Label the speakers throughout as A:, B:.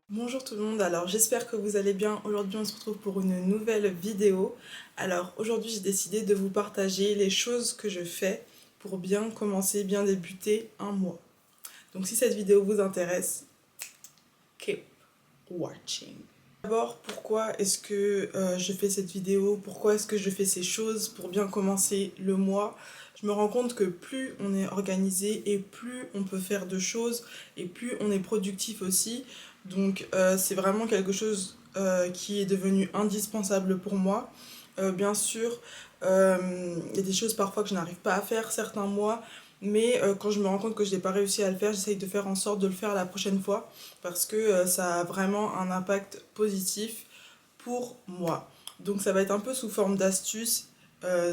A: Bonjour tout le monde, alors j'espère que vous allez bien. Aujourd'hui on se retrouve pour une nouvelle vidéo. Alors aujourd'hui j'ai décidé de vous partager les choses que je fais pour bien commencer, bien débuter un mois. Donc si cette vidéo vous intéresse, keep watching. D'abord, pourquoi est-ce que je fais cette vidéo? Pourquoi est-ce que je fais ces choses pour bien commencer le mois? Je me rends compte que plus on est organisé et plus on peut faire de choses et plus on est productif aussi. Donc c'est vraiment quelque chose qui est devenu indispensable pour moi. Bien sûr, il y a des choses parfois que je n'arrive pas à faire certains mois, mais quand je me rends compte que je n'ai pas réussi à le faire, j'essaye de faire en sorte de le faire la prochaine fois parce que ça a vraiment un impact positif pour moi. Donc ça va être un peu sous forme d'astuces,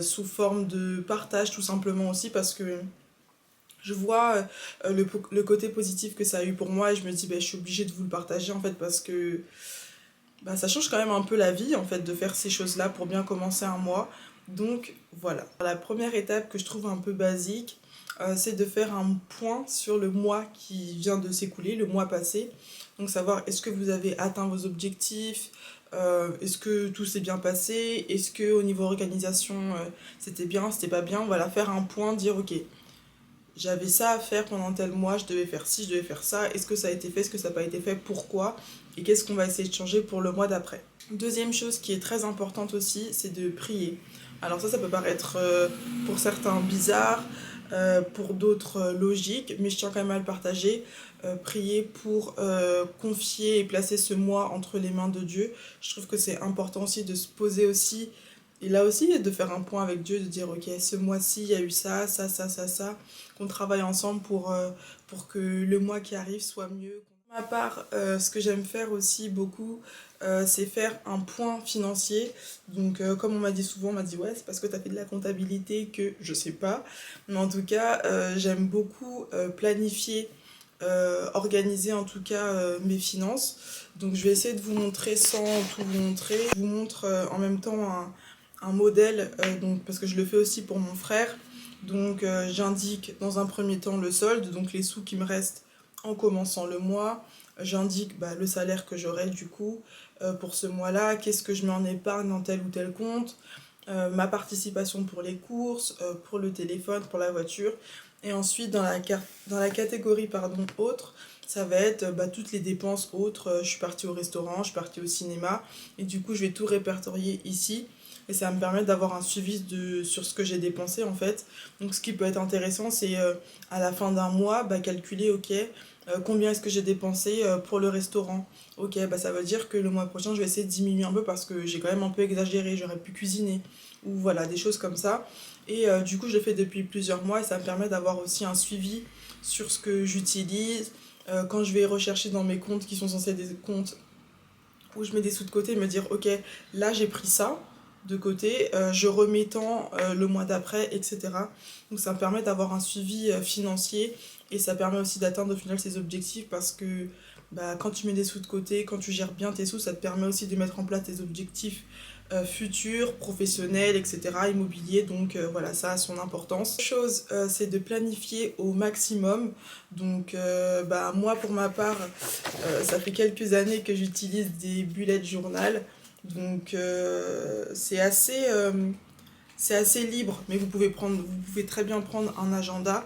A: sous forme de partage tout simplement aussi parce que je vois le côté positif que ça a eu pour moi et je me dis je suis obligée de vous le partager en fait parce que ça change quand même un peu la vie en fait de faire ces choses-là pour bien commencer un mois. Donc voilà. La première étape que je trouve un peu basique, c'est de faire un point sur le mois qui vient de s'écouler, le mois passé. Donc savoir est-ce que vous avez atteint vos objectifs, est-ce que tout s'est bien passé, est-ce que au niveau organisation c'était bien, c'était pas bien. Voilà, faire un point, dire ok, j'avais ça à faire pendant tel mois, je devais faire ci, je devais faire ça, est-ce que ça a été fait, est-ce que ça n'a pas été fait, pourquoi, et qu'est-ce qu'on va essayer de changer pour le mois d'après. Deuxième chose qui est très importante aussi, c'est de prier. Alors ça peut paraître pour certains bizarre, pour d'autres logique, mais je tiens quand même à le partager. Prier pour confier et placer ce mois entre les mains de Dieu. Je trouve que c'est important aussi de se poser aussi, et là aussi de faire un point avec Dieu, de dire ok, ce mois-ci il y a eu ça, ça, ça, ça, ça, qu'on travaille ensemble pour que le mois qui arrive soit mieux. Pour ma part, ce que j'aime faire aussi beaucoup, c'est faire un point financier. Donc comme on m'a dit souvent, on m'a dit ouais c'est parce que tu as fait de la comptabilité que je sais pas. Mais en tout cas, j'aime beaucoup planifier, organiser en tout cas mes finances. Donc je vais essayer de vous montrer sans tout vous montrer. Je vous montre en même temps un modèle, donc, parce que je le fais aussi pour mon frère. Donc j'indique dans un premier temps le solde, donc les sous qui me restent en commençant le mois. J'indique le salaire que j'aurai du coup pour ce mois-là, qu'est-ce que je mets en épargne dans tel ou tel compte, ma participation pour les courses, pour le téléphone, pour la voiture. Et ensuite dans la catégorie autres, ça va être toutes les dépenses autres. Je suis partie au restaurant, je suis partie au cinéma, et du coup je vais tout répertorier ici. Et ça me permet d'avoir un suivi sur ce que j'ai dépensé en fait. Donc ce qui peut être intéressant, c'est à la fin d'un mois, calculer ok, combien est-ce que j'ai dépensé pour le restaurant. Ok, ça veut dire que le mois prochain, je vais essayer de diminuer un peu parce que j'ai quand même un peu exagéré, j'aurais pu cuisiner. Ou voilà, des choses comme ça. Et du coup, je le fais depuis plusieurs mois et ça me permet d'avoir aussi un suivi sur ce que j'utilise. Quand je vais rechercher dans mes comptes qui sont censés être des comptes où je mets des sous de côté, me dire ok, là j'ai pris ça de côté, je remets tant le mois d'après, etc. Donc ça me permet d'avoir un suivi financier et ça permet aussi d'atteindre au final ses objectifs parce que quand tu mets des sous de côté, quand tu gères bien tes sous, ça te permet aussi de mettre en place tes objectifs futurs, professionnels, etc., immobilier, donc voilà, ça a son importance. La chose, c'est de planifier au maximum, donc moi pour ma part, ça fait quelques années que j'utilise des bullet journal, donc c'est assez libre, mais vous pouvez très bien prendre un agenda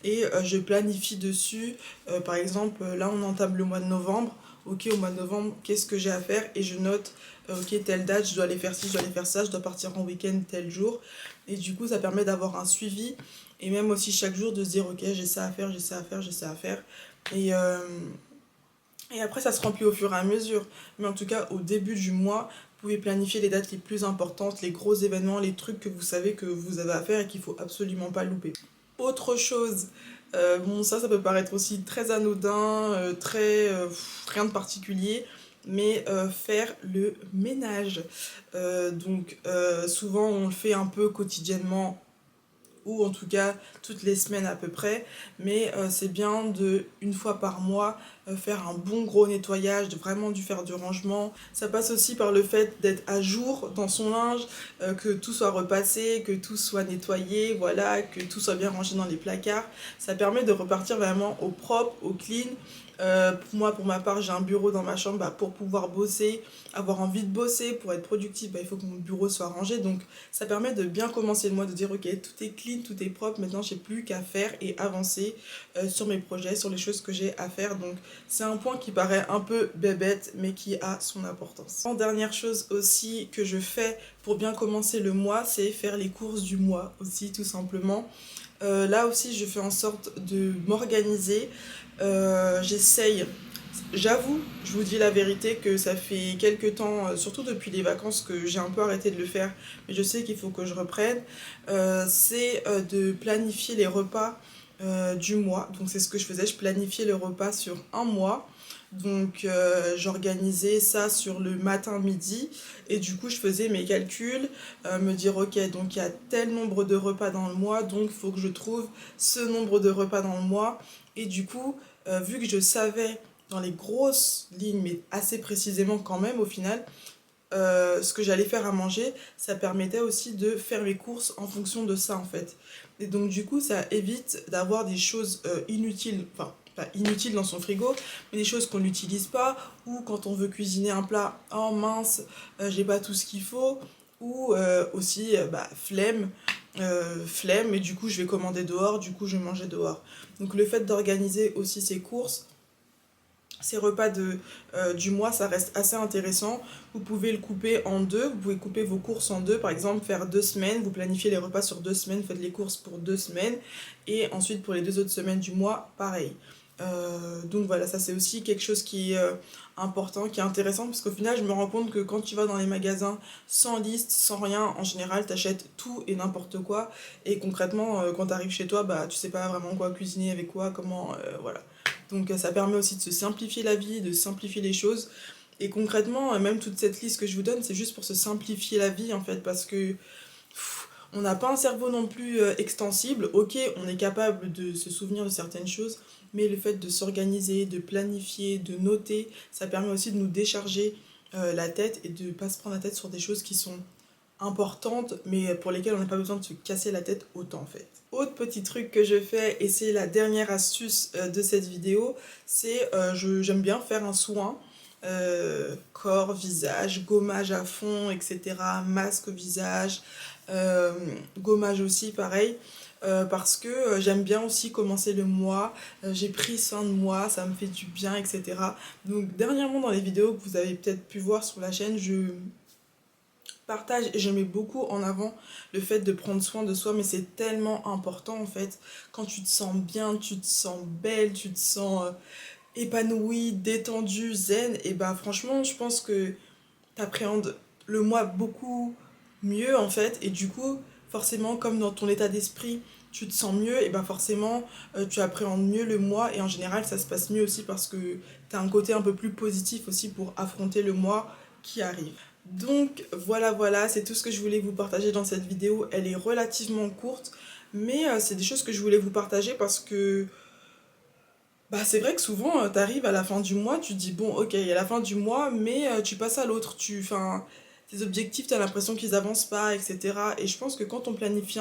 A: et je planifie dessus. Par exemple, là on entame le mois de novembre. Ok, au mois de novembre, qu'est-ce que j'ai à faire? Et je note, ok, telle date, je dois aller faire ci, je dois aller faire ça, je dois partir en week-end tel jour. Et du coup, ça permet d'avoir un suivi et même aussi chaque jour de se dire, ok, j'ai ça à faire, j'ai ça à faire, j'ai ça à faire. Et, euh, et après, ça se remplit au fur et à mesure. Mais en tout cas, au début du mois, vous pouvez planifier les dates les plus importantes, les gros événements, les trucs que vous savez que vous avez à faire et qu'il faut absolument pas louper. Autre chose, bon ça peut paraître aussi très anodin, rien de particulier, mais faire le ménage. Donc souvent on le fait un peu quotidiennement ou en tout cas toutes les semaines à peu près, mais c'est bien de, une fois par mois, faire un bon gros nettoyage, de vraiment du faire du rangement. Ça passe aussi par le fait d'être à jour dans son linge, que tout soit repassé, que tout soit nettoyé, voilà, que tout soit bien rangé dans les placards. Ça permet de repartir vraiment au propre, au clean. Moi, pour ma part, j'ai un bureau dans ma chambre pour pouvoir bosser, avoir envie de bosser, pour être productif, il faut que mon bureau soit rangé. Donc, ça permet de bien commencer le mois, de dire ok, tout est clean, tout est propre, maintenant j'ai plus qu'à faire et avancer sur mes projets, sur les choses que j'ai à faire. Donc, c'est un point qui paraît un peu bébête, mais qui a son importance. En dernière chose aussi que je fais pour bien commencer le mois, c'est faire les courses du mois aussi, tout simplement. Là aussi, je fais en sorte de m'organiser. J'essaye, j'avoue, je vous dis la vérité, que ça fait quelques temps, surtout depuis les vacances, que j'ai un peu arrêté de le faire, mais je sais qu'il faut que je reprenne. C'est de planifier les repas du mois. Donc c'est ce que je faisais, je planifiais le repas sur un mois. Donc j'organisais ça sur le matin midi et du coup je faisais mes calculs, me dire ok, donc il y a tel nombre de repas dans le mois, donc il faut que je trouve ce nombre de repas dans le mois. Et du coup, vu que je savais dans les grosses lignes, mais assez précisément quand même au final, ce que j'allais faire à manger, ça permettait aussi de faire mes courses en fonction de ça en fait. Et donc du coup, ça évite d'avoir des choses inutiles, enfin pas inutiles dans son frigo, mais des choses qu'on n'utilise pas, ou quand on veut cuisiner un plat, oh mince, j'ai pas tout ce qu'il faut, ou aussi flemme, et du coup je vais commander dehors, du coup je vais manger dehors. Donc le fait d'organiser aussi ses courses, ces repas du mois, ça reste assez intéressant. Vous pouvez le couper en deux, vous pouvez couper vos courses en deux, par exemple faire 2 semaines, vous planifiez les repas sur 2 semaines, faites les courses pour 2 semaines, et ensuite pour les 2 autres semaines du mois, pareil. Donc voilà, ça c'est aussi quelque chose qui est important, qui est intéressant, parce qu'au final je me rends compte que quand tu vas dans les magasins sans liste, sans rien, en général t'achètes tout et n'importe quoi, et concrètement quand t'arrives chez toi, bah tu sais pas vraiment quoi cuisiner, avec quoi, comment, voilà. Donc ça permet aussi de se simplifier la vie, de simplifier les choses. Et concrètement, même toute cette liste que je vous donne, c'est juste pour se simplifier la vie en fait, parce que on n'a pas un cerveau non plus extensible. Ok, on est capable de se souvenir de certaines choses, mais le fait de s'organiser, de planifier, de noter, ça permet aussi de nous décharger la tête et de ne pas se prendre la tête sur des choses qui sont importantes, mais pour lesquelles on n'a pas besoin de se casser la tête autant en fait. Autre petit truc que je fais, et c'est la dernière astuce de cette vidéo, c'est j'aime bien faire un soin. Corps, visage, gommage à fond, etc. Masque au visage, gommage aussi, pareil. Parce que j'aime bien aussi commencer le mois, j'ai pris soin de moi, ça me fait du bien, etc. Donc dernièrement dans les vidéos que vous avez peut-être pu voir sur la chaîne, je partage et je mets beaucoup en avant le fait de prendre soin de soi, mais c'est tellement important en fait. Quand tu te sens bien, tu te sens belle, tu te sens épanouie, détendue, zen, et bah franchement je pense que t'appréhendes le mois beaucoup mieux en fait, et du coup forcément comme dans ton état d'esprit tu te sens mieux, et ben forcément tu appréhendes mieux le mois, et en général ça se passe mieux aussi parce que t'as un côté un peu plus positif aussi pour affronter le mois qui arrive. Donc voilà, c'est tout ce que je voulais vous partager dans cette vidéo. Elle est relativement courte, mais c'est des choses que je voulais vous partager parce que bah, c'est vrai que souvent t'arrives à la fin du mois, tu te dis bon ok, il y a la fin du mois, mais tu passes à l'autre, enfin, tes objectifs, t'as l'impression qu'ils avancent pas, etc. Et je pense que quand on planifie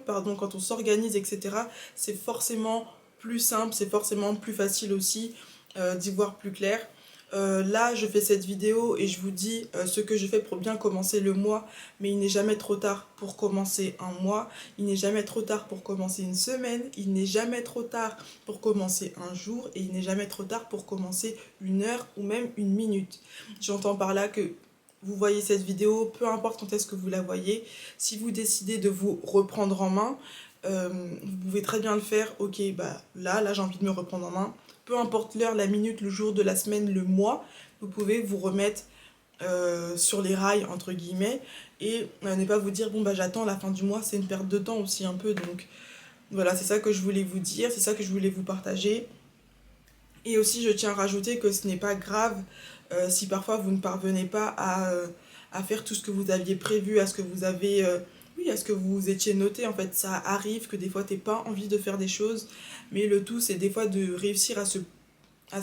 A: pardon, quand on s'organise, etc., c'est forcément plus simple, c'est forcément plus facile aussi d'y voir plus clair. Là, je fais cette vidéo et je vous dis ce que je fais pour bien commencer le mois, mais il n'est jamais trop tard pour commencer un mois, il n'est jamais trop tard pour commencer une semaine, il n'est jamais trop tard pour commencer un jour, et il n'est jamais trop tard pour commencer une heure ou même une minute. J'entends par là que vous voyez cette vidéo, peu importe quand est-ce que vous la voyez, si vous décidez de vous reprendre en main, vous pouvez très bien le faire. Ok, bah là j'ai envie de me reprendre en main. Peu importe l'heure, la minute, le jour de la semaine, le mois, vous pouvez vous remettre sur les rails entre guillemets, et ne pas vous dire bon bah j'attends la fin du mois, c'est une perte de temps aussi un peu. Donc voilà, c'est ça que je voulais vous dire, c'est ça que je voulais vous partager. Et aussi je tiens à rajouter que ce n'est pas grave si parfois vous ne parvenez pas à faire tout ce que vous aviez prévu, à ce que vous avez oui, à ce que vous étiez noté. En fait, ça arrive que des fois, t'aies pas envie de faire des choses, mais le tout, c'est des fois de réussir à se, à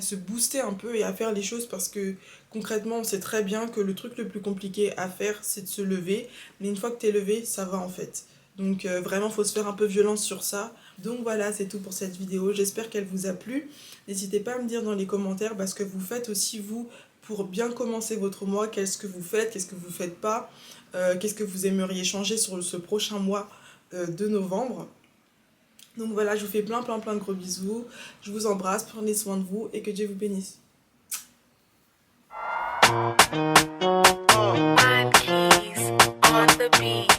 A: se booster un peu et à faire les choses parce que concrètement, on sait très bien que le truc le plus compliqué à faire, c'est de se lever. Mais une fois que t'es levé, ça va en fait. Donc vraiment, faut se faire un peu violence sur ça. Donc voilà, c'est tout pour cette vidéo. J'espère qu'elle vous a plu. N'hésitez pas à me dire dans les commentaires ce que vous faites aussi vous pour bien commencer votre mois. Qu'est-ce que vous faites, qu'est-ce que vous faites pas, qu'est-ce que vous aimeriez changer sur ce prochain mois de novembre. Donc voilà, je vous fais plein de gros bisous. Je vous embrasse, prenez soin de vous et que Dieu vous bénisse.
B: Keys on the beat.